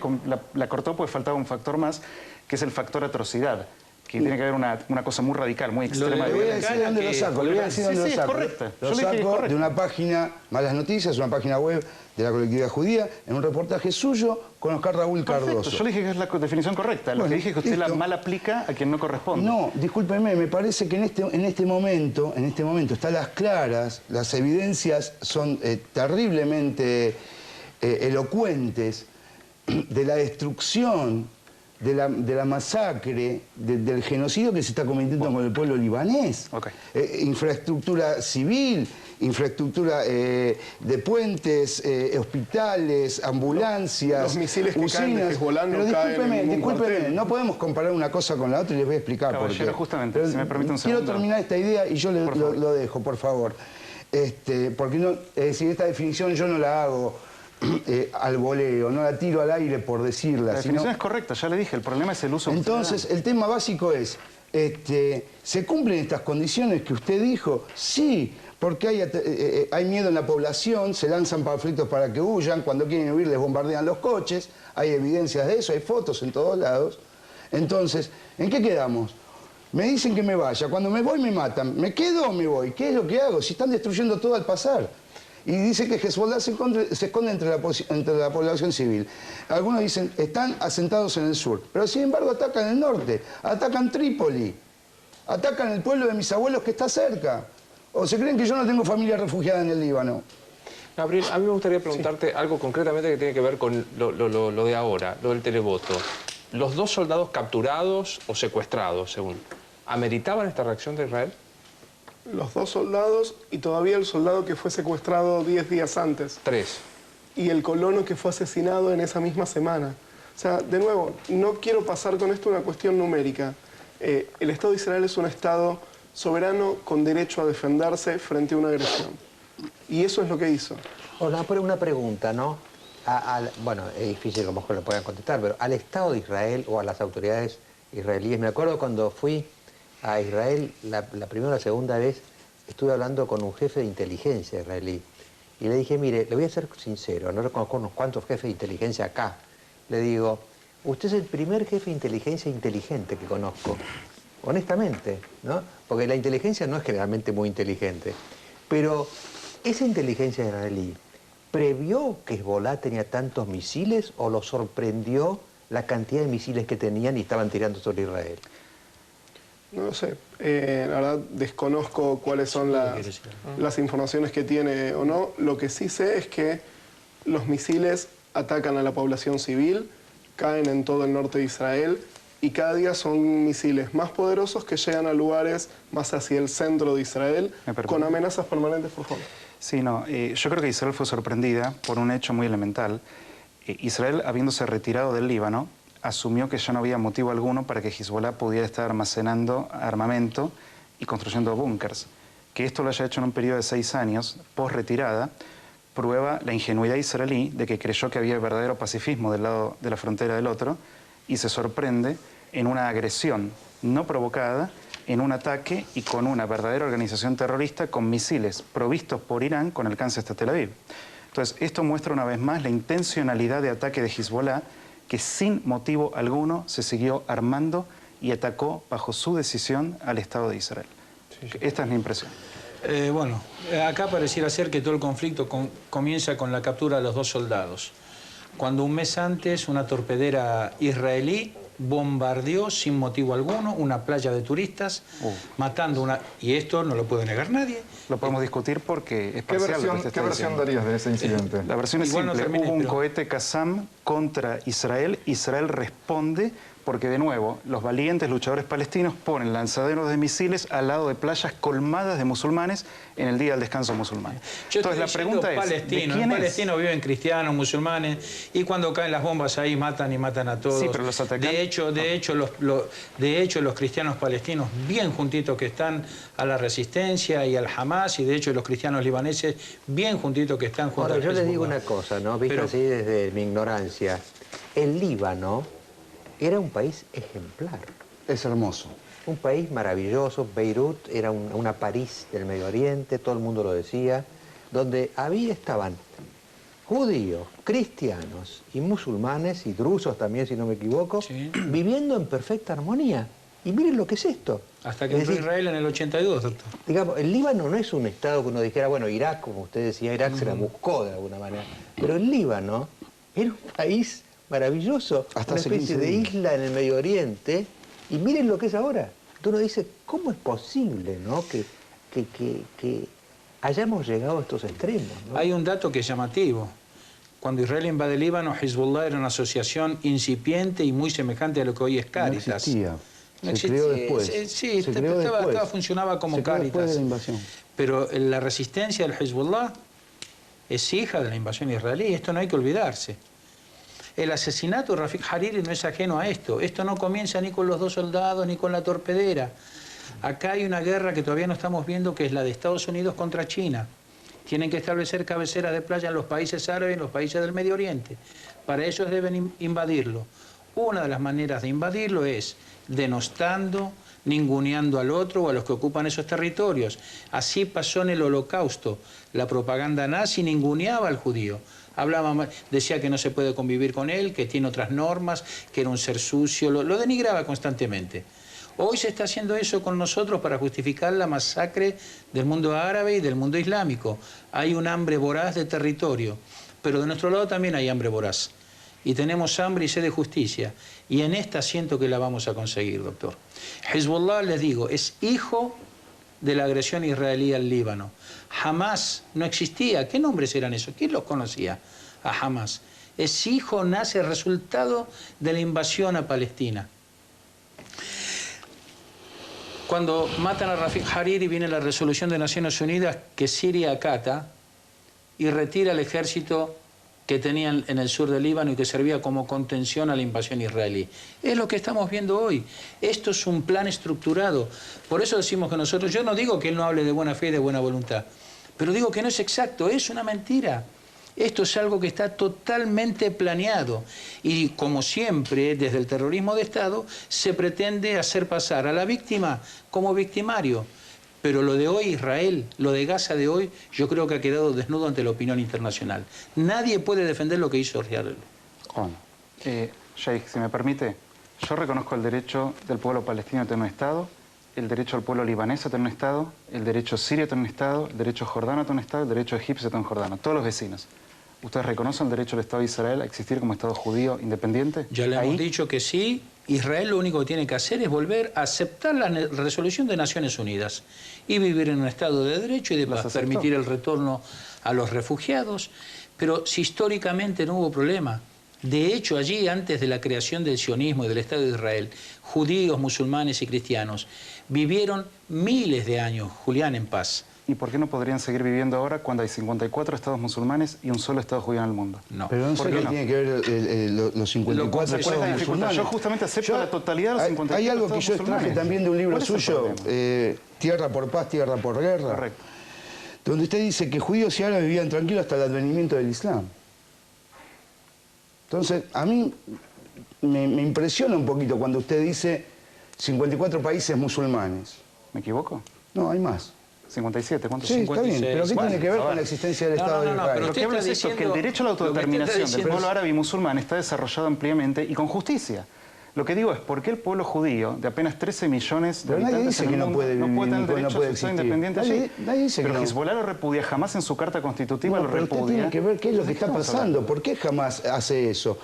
la cortó porque faltaba un factor más, que es el factor atrocidad, que tiene que ver una cosa muy radical, muy extrema. Le voy a decir dónde lo saco, le voy a decir dónde lo saco. Es correcta. Lo saco de una página, Malas Noticias, una página web de la colectividad judía, en un reportaje suyo con Oscar Raúl Cardoso. Yo le dije que es la definición correcta. Lo que dije es que usted la mal aplica a quien no corresponde. No, discúlpeme, me parece que en este momento están las claras, las evidencias son terriblemente elocuentes de la destrucción, de la masacre, del genocidio que se está cometiendo con el pueblo libanés. Okay. Infraestructura civil, infraestructura de puentes, hospitales, ambulancias, Los misiles que usinas. caen de Hezbollah no Pero caen en ningún discúlpeme, cuartel. no podemos comparar una cosa con la otra y les voy a explicar por Caballero, qué. justamente, Pero si me permite un quiero segundo. terminar esta idea y yo lo dejo, por favor. Porque no, es decir, esta definición yo no la hago al voleo, no la tiro al aire por decirla. La definición es correcta, ya le dije, el problema es el uso. Entonces, el tema básico es, ¿se cumplen estas condiciones que usted dijo? Sí, porque hay miedo en la población, se lanzan panfletos para que huyan, cuando quieren huir les bombardean los coches, hay evidencias de eso, hay fotos en todos lados. Entonces, ¿en qué quedamos? Me dicen que me vaya, cuando me voy me matan, ¿me quedo o me voy? ¿Qué es lo que hago? Si están destruyendo todo al pasar. Y dice que Hezbollah se esconde entre la población civil. Algunos dicen, están asentados en el sur, pero sin embargo atacan el norte, atacan Trípoli, atacan el pueblo de mis abuelos que está cerca. ¿O se creen que yo no tengo familia refugiada en el Líbano? Gabriel, a mí me gustaría preguntarte algo concretamente que tiene que ver con lo de ahora, lo del televoto. Los 2 soldados capturados o secuestrados, según, ¿ameritaban esta reacción de Israel? Los 2 soldados y todavía el soldado que fue secuestrado 10 días antes. 3. Y el colono que fue asesinado en esa misma semana. O sea, de nuevo, no quiero pasar con esto una cuestión numérica. El Estado de Israel es un Estado soberano con derecho a defenderse frente a una agresión. Y eso es lo que hizo. Bueno, pero una pregunta, ¿no? Bueno, es difícil que a lo mejor lo puedan contestar, pero al Estado de Israel o a las autoridades israelíes, me acuerdo cuando fui a Israel la primera o la segunda vez, estuve hablando con un jefe de inteligencia israelí y le dije, mire, le voy a ser sincero, no reconozco unos cuantos jefes de inteligencia acá. Le digo, usted es el primer jefe de inteligencia inteligente que conozco, honestamente, ¿no? Porque la inteligencia no es generalmente muy inteligente, pero esa inteligencia israelí ¿previó que Hezbollah tenía tantos misiles o lo sorprendió la cantidad de misiles que tenían y estaban tirando sobre Israel? No lo sé. La verdad desconozco cuáles son las informaciones que tiene o no. Lo que sí sé es que los misiles atacan a la población civil, caen en todo el norte de Israel y cada día son misiles más poderosos que llegan a lugares más hacia el centro de Israel con amenazas permanentes, por favor. Sí, no, yo creo que Israel fue sorprendida por un hecho muy elemental. Israel, habiéndose retirado del Líbano, asumió que ya no había motivo alguno para que Hezbollah pudiera estar almacenando armamento y construyendo búnkers. Que esto lo haya hecho en un periodo de 6 años, post-retirada, prueba la ingenuidad israelí de que creyó que había verdadero pacifismo del lado de la frontera del otro y se sorprende en una agresión no provocada, en un ataque y con una verdadera organización terrorista con misiles provistos por Irán con alcance hasta Tel Aviv. Entonces, esto muestra una vez más la intencionalidad de ataque de Hezbollah, que sin motivo alguno se siguió armando y atacó bajo su decisión al Estado de Israel. Sí, sí. Esta es mi impresión. Bueno, acá pareciera ser que todo el conflicto comienza con la captura de los 2 soldados. Cuando un mes antes una torpedera israelí bombardeó sin motivo alguno una playa de turistas, matando una... Y esto no lo puede negar nadie. Lo podemos discutir porque es parcial. ¿Qué versión darías de ese incidente? La versión es simple. Hubo un cohete Qassam contra Israel. Israel responde porque, de nuevo, los valientes luchadores palestinos ponen lanzaderos de misiles al lado de playas colmadas de musulmanes en el día del descanso musulmán. Entonces, la pregunta es, ¿de quién en es? Palestino viven cristianos, musulmanes, y cuando caen las bombas ahí matan y matan a todos. Sí, pero los atacan. De hecho, los cristianos palestinos, bien juntitos que están a la resistencia y al Hamas, y de hecho los cristianos libaneses, bien juntitos que están junto al Ahora, yo les digo Hezbollah. una cosa, ¿no? Visto Pero- así desde mi ignorancia. El Líbano era un país ejemplar. Es hermoso. Un país maravilloso. Beirut era una París del Medio Oriente, todo el mundo lo decía, donde estaban judíos, cristianos y musulmanes, y drusos también, si no me equivoco, Sí. viviendo en perfecta armonía. Y miren lo que es esto. Hasta que Es entró decir, Israel en el 82, doctor. digamos, el Líbano no es un estado que uno dijera, bueno, Irak, como usted decía, Irak se la buscó de alguna manera. Pero el Líbano era un país maravilloso, Hasta una hace especie 15 de días. isla en el Medio Oriente. Y miren lo que es ahora. Entonces uno dice, ¿cómo es posible, ¿no? que hayamos llegado a estos extremos, ¿no? Hay un dato que es llamativo. Cuando Israel invade Líbano, Hezbollah era una asociación incipiente y muy semejante a lo que hoy es No Cáritas. existía. No Se creó existía. después. Sí, Se creó después. funcionaba como Se creó después Cáritas. de la invasión. Pero la resistencia del Hezbollah es hija de la invasión israelí. Esto no hay que olvidarse. El asesinato de Rafik Hariri no es ajeno a esto. Esto no comienza ni con los 2 soldados ni con la torpedera. Acá hay una guerra que todavía no estamos viendo, que es la de Estados Unidos contra China. Tienen que establecer cabeceras de playa en los países árabes y en los países del Medio Oriente. Para eso deben invadirlo. Una de las maneras de invadirlo es denostando, ninguneando al otro o a los que ocupan esos territorios. Así pasó en el Holocausto. La propaganda nazi ninguneaba al judío. Decía que no se puede convivir con él, que tiene otras normas, que era un ser sucio, lo denigraba constantemente. Hoy se está haciendo eso con nosotros para justificar la masacre del mundo árabe y del mundo islámico. Hay un hambre voraz de territorio, pero de nuestro lado también hay hambre voraz. Y tenemos hambre y sed de justicia. Y en esta siento que la vamos a conseguir, doctor. Hezbollah, les digo, es hijo de la agresión israelí al Líbano. Hamas no existía. ¿Qué nombres eran esos? ¿Quién los conocía a Hamas? Es hijo, nace resultado de la invasión a Palestina. Cuando matan a Rafik Hariri viene la resolución de Naciones Unidas que Siria acata y retira el ejército que tenían en el sur del Líbano y que servía como contención a la invasión israelí. Es lo que estamos viendo hoy. Esto es un plan estructurado. Por eso decimos que nosotros, yo no digo que él no hable de buena fe y de buena voluntad, pero digo que no es exacto, es una mentira. Esto es algo que está totalmente planeado y, como siempre, desde el terrorismo de Estado, se pretende hacer pasar a la víctima como victimario. Pero lo de hoy, Israel, lo de Gaza de hoy, yo creo que ha quedado desnudo ante la opinión internacional. Nadie puede defender lo que hizo Israel. Juan, Sheikh, si me permite, yo reconozco el derecho del pueblo palestino a tener un Estado, el derecho del pueblo libanés a tener un Estado, el derecho sirio a tener un Estado, el derecho jordano a tener un Estado, el derecho egipcio a tener un Jordano, todos los vecinos. ¿Ustedes reconocen el derecho del Estado de Israel a existir como Estado judío independiente? Ya le hemos dicho que sí. Israel lo único que tiene que hacer es volver a aceptar la resolución de Naciones Unidas y vivir en un Estado de derecho y de paz, permitir el retorno a los refugiados. Pero si históricamente no hubo problema, de hecho allí antes de la creación del sionismo y del Estado de Israel, judíos, musulmanes y cristianos vivieron miles de años, Julián, en paz. ¿Y por qué no podrían seguir viviendo ahora cuando hay 54 estados musulmanes y un solo estado judío en el mundo? No. Pero no sé ¿Por qué qué no? tiene que ver los 54 estados musulmanes. Yo justamente acepto la totalidad de los 54 Hay algo que yo estados extraje musulmanes. también de un libro ¿Cuál es el suyo, problema? Tierra por paz, tierra por guerra. Correcto. Donde usted dice que judíos y árabes vivían tranquilos hasta el advenimiento del Islam. Entonces, a mí me impresiona un poquito cuando usted dice 54 países musulmanes. ¿Me equivoco? No, hay más. 57, ¿cuántos? Sí, está bien, 56. pero ¿qué Bueno, tiene que ver a con ver. la existencia del No, Estado no, de no, Israel? pero Lo que usted habla está es esto, que el diciendo- derecho a la lo que usted está autodeterminación del diciendo pueblo es- árabe y musulmán está desarrollado ampliamente y con justicia. Lo que digo es, ¿por qué el pueblo judío, de apenas 13 millones de Pero nadie habitantes dice en el que no mundo, puede vivir, no puede tener no derecho puede a ser existir? independiente allí? Nadie dice que Pero no. Hezbollah lo repudia jamás en su carta constitutiva, No, lo pero usted repudia. tiene que ver qué es lo que está Estamos pasando, hablando. por qué jamás hace eso.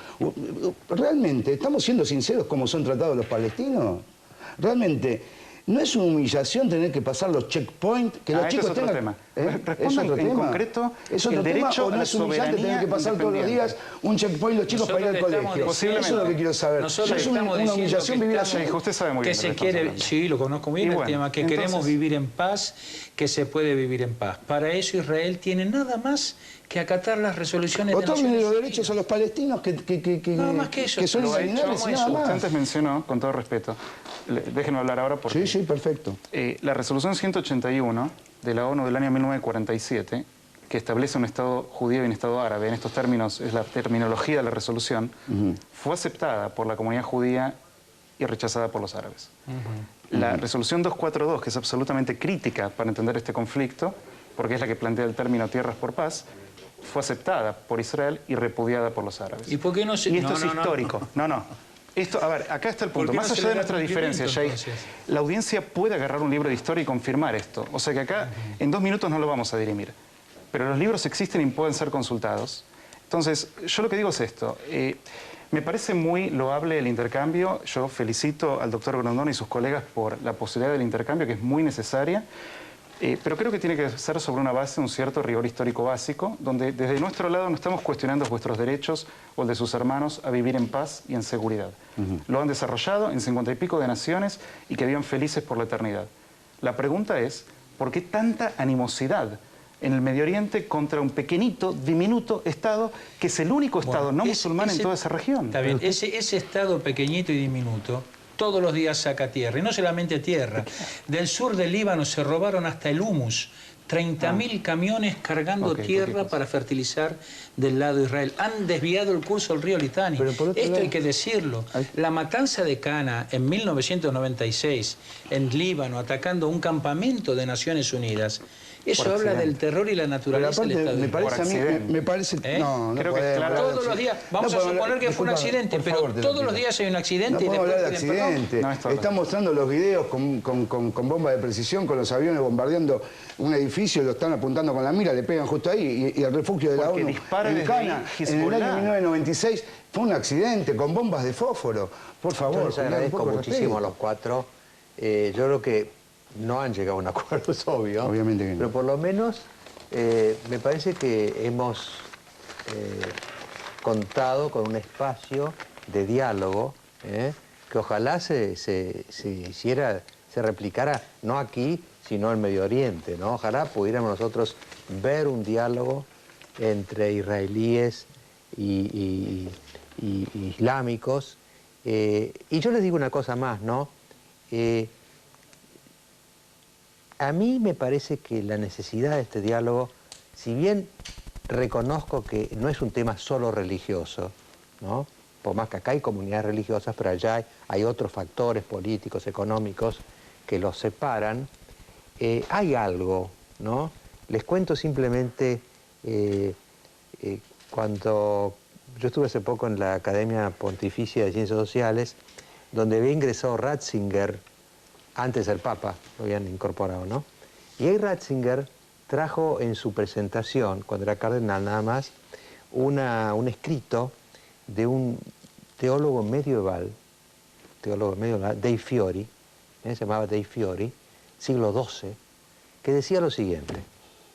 Realmente, ¿estamos siendo sinceros cómo son tratados los palestinos? Realmente, ¿No es una humillación tener que pasar los checkpoints? Que los chicos es otro tengan... tema. Respondan en concreto ¿Es otro el tema derecho o a no la es humillante tener soberanía que pasar todos los días un checkpoint los chicos para ir al colegio? Eso es lo que quiero saber. Nosotros ¿Es estamos una humillación diciendo vivir que así? Usted sabe muy que bien. se quiere, sí, lo conozco muy bien el tema, que entonces, queremos vivir en paz, que se puede vivir en paz. Para eso Israel tiene nada más que acatar las resoluciones de Otorguen Naciones los Unidas. derechos a los palestinos Nada más que eso, que son lo ha inalienables hecho, y nada usted más. antes mencionó, con todo respeto, déjenme hablar ahora porque... Sí, perfecto. La resolución 181 de la ONU del año 1947, que establece un Estado judío y un Estado árabe, en estos términos es la terminología de la resolución, fue aceptada por la comunidad judía y rechazada por los árabes. La resolución 242, que es absolutamente crítica para entender este conflicto, porque es la que plantea el término tierras por paz, fue aceptada por Israel y repudiada por los árabes. ¿Y por qué no se...? Y esto es histórico. No. Esto, a ver, acá está el punto. ¿Por qué Más no se allá le de da nuestra diferencia, cumplimiento, Sheikh, entonces? la audiencia puede agarrar un libro de historia y confirmar esto. O sea que acá, en 2 minutos no lo vamos a dirimir. Pero los libros existen y pueden ser consultados. Entonces, yo lo que digo es esto. Me parece muy loable el intercambio. Yo felicito al doctor Grondona y sus colegas por la posibilidad del intercambio, que es muy necesaria. Pero creo que tiene que ser sobre una base, un cierto rigor histórico básico, donde desde nuestro lado no estamos cuestionando vuestros derechos o el de sus hermanos a vivir en paz y en seguridad. Lo han desarrollado en 50 y pico de naciones y que vivan felices por la eternidad. La pregunta es, ¿por qué tanta animosidad en el Medio Oriente contra un pequeñito, diminuto Estado que es el único Estado no musulmán en toda esa región? Está bien, ese Estado pequeñito y diminuto todos los días saca tierra, y no solamente tierra. Del sur del Líbano se robaron hasta el humus. 30.000 camiones cargando tierra para fertilizar del lado de Israel. Han desviado el curso del río Litani. Esto hay que decirlo. La matanza de Cana en 1996 en Líbano, atacando un campamento de Naciones Unidas. Eso habla del terror y la naturaleza del Estado de Israel. Me parece... No, creo que claro, todos los días, vamos a suponer que fue un accidente, pero todos los días hay un accidente. No podemos hablar de después accidente. Están mostrando los videos con bombas de precisión, con los aviones bombardeando un edificio, lo están apuntando con la mira, le pegan justo ahí, y el refugio de la ONU en Cana, en el año 1996, fue un accidente con bombas de fósforo. Por favor, yo les agradezco muchísimo a los 4. Yo creo que no han llegado a un acuerdo, es obvio. Obviamente que no. Pero por lo menos me parece que hemos contado con un espacio de diálogo que ojalá se hiciera, se replicara, no aquí, sino en Medio Oriente, ¿no? Ojalá pudiéramos nosotros ver un diálogo entre israelíes y islámicos. Y yo les digo una cosa más, ¿no? A mí me parece que la necesidad de este diálogo, si bien reconozco que no es un tema solo religioso, ¿no? Por más que acá hay comunidades religiosas, pero allá hay otros factores políticos, económicos, que los separan, hay algo, ¿no? Les cuento simplemente, cuando yo estuve hace poco en la Academia Pontificia de Ciencias Sociales, donde había ingresado Ratzinger, antes el Papa, lo habían incorporado, ¿no? Y ahí Ratzinger trajo en su presentación, cuando era cardenal nada más, un escrito de un teólogo medieval, Dei Fiori, se llamaba Dei Fiori, siglo XII, que decía lo siguiente,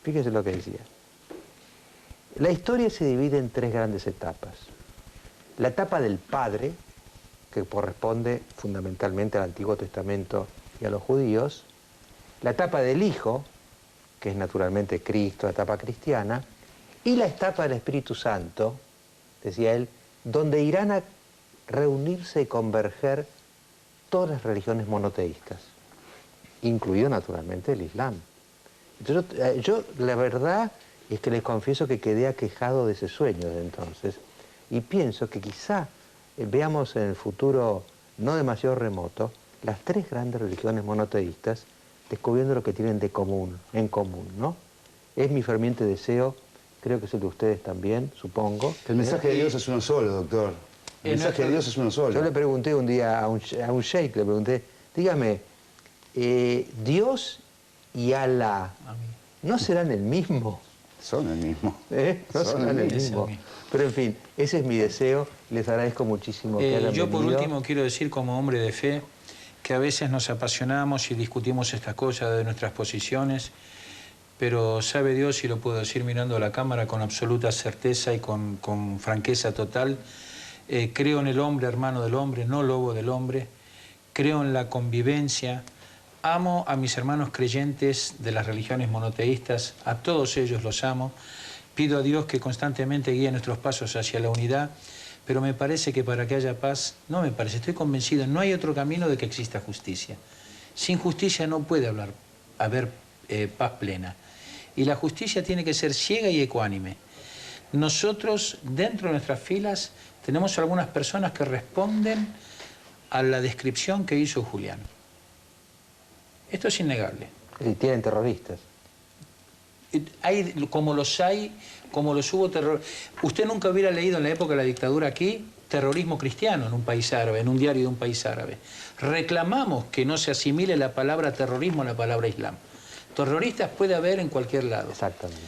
fíjense lo que decía. La historia se divide en 3 grandes etapas. La etapa del Padre, que corresponde fundamentalmente al Antiguo Testamento y a los judíos, la etapa del Hijo, que es naturalmente Cristo, la etapa cristiana, y la etapa del Espíritu Santo, decía él, donde irán a reunirse y converger todas las religiones monoteístas, incluido naturalmente el Islam. Entonces, yo la verdad es que les confieso que quedé aquejado de ese sueño de entonces, y pienso que quizá veamos en el futuro no demasiado remoto las 3 grandes religiones monoteístas descubriendo lo que tienen en común, ¿no? Es mi ferviente deseo, creo que es el de ustedes también, supongo. El mensaje de Dios es uno solo, doctor. El mensaje de Dios es uno solo. Yo le pregunté un día a un sheikh, le pregunté, dígame, Dios y Alá, ¿no serán el mismo? Son el mismo. No serán el mismo. Pero en fin, ese es mi deseo, les agradezco muchísimo que hayan yo por venido. último quiero decir como hombre de fe, que a veces nos apasionamos y discutimos estas cosas de nuestras posiciones, pero sabe Dios, y lo puedo decir mirando a la cámara con absoluta certeza y con franqueza total, creo en el hombre, hermano del hombre, no lobo del hombre, creo en la convivencia, amo a mis hermanos creyentes de las religiones monoteístas, a todos ellos los amo, pido a Dios que constantemente guíe nuestros pasos hacia la unidad, pero me parece que para que haya paz, no me parece, estoy convencido, no hay otro camino de que exista justicia. Sin justicia no puede haber paz plena. Y la justicia tiene que ser ciega y ecuánime. Nosotros, dentro de nuestras filas, tenemos algunas personas que responden a la descripción que hizo Julián. Esto es innegable. Y tienen terroristas. Hay, como los hubo terror. Usted nunca hubiera leído en la época de la dictadura aquí terrorismo cristiano en un país árabe, en un diario de un país árabe. Reclamamos que no se asimile la palabra terrorismo a la palabra islam. Terroristas puede haber en cualquier lado. Exactamente.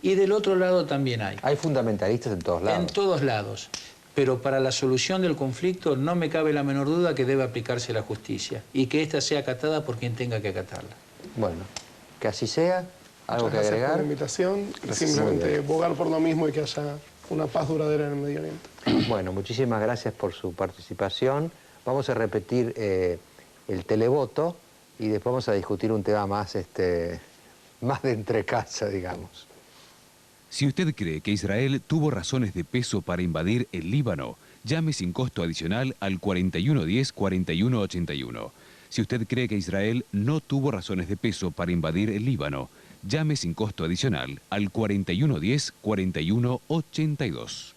Y del otro lado también hay. Hay fundamentalistas en todos lados. En todos lados. Pero para la solución del conflicto no me cabe la menor duda que debe aplicarse la justicia y que ésta sea acatada por quien tenga que acatarla. Bueno, que así sea. ¿Algo que Muchas gracias agregar? por la invitación. Simplemente bogar por lo mismo y que haya una paz duradera en el Medio Oriente. Bueno, muchísimas gracias por su participación. Vamos a repetir el televoto y después vamos a discutir un tema más, más de entrecasa, digamos. Si usted cree que Israel tuvo razones de peso para invadir el Líbano, llame sin costo adicional al 4110-4181. Si usted cree que Israel no tuvo razones de peso para invadir el Líbano, llame sin costo adicional al 4110-4182.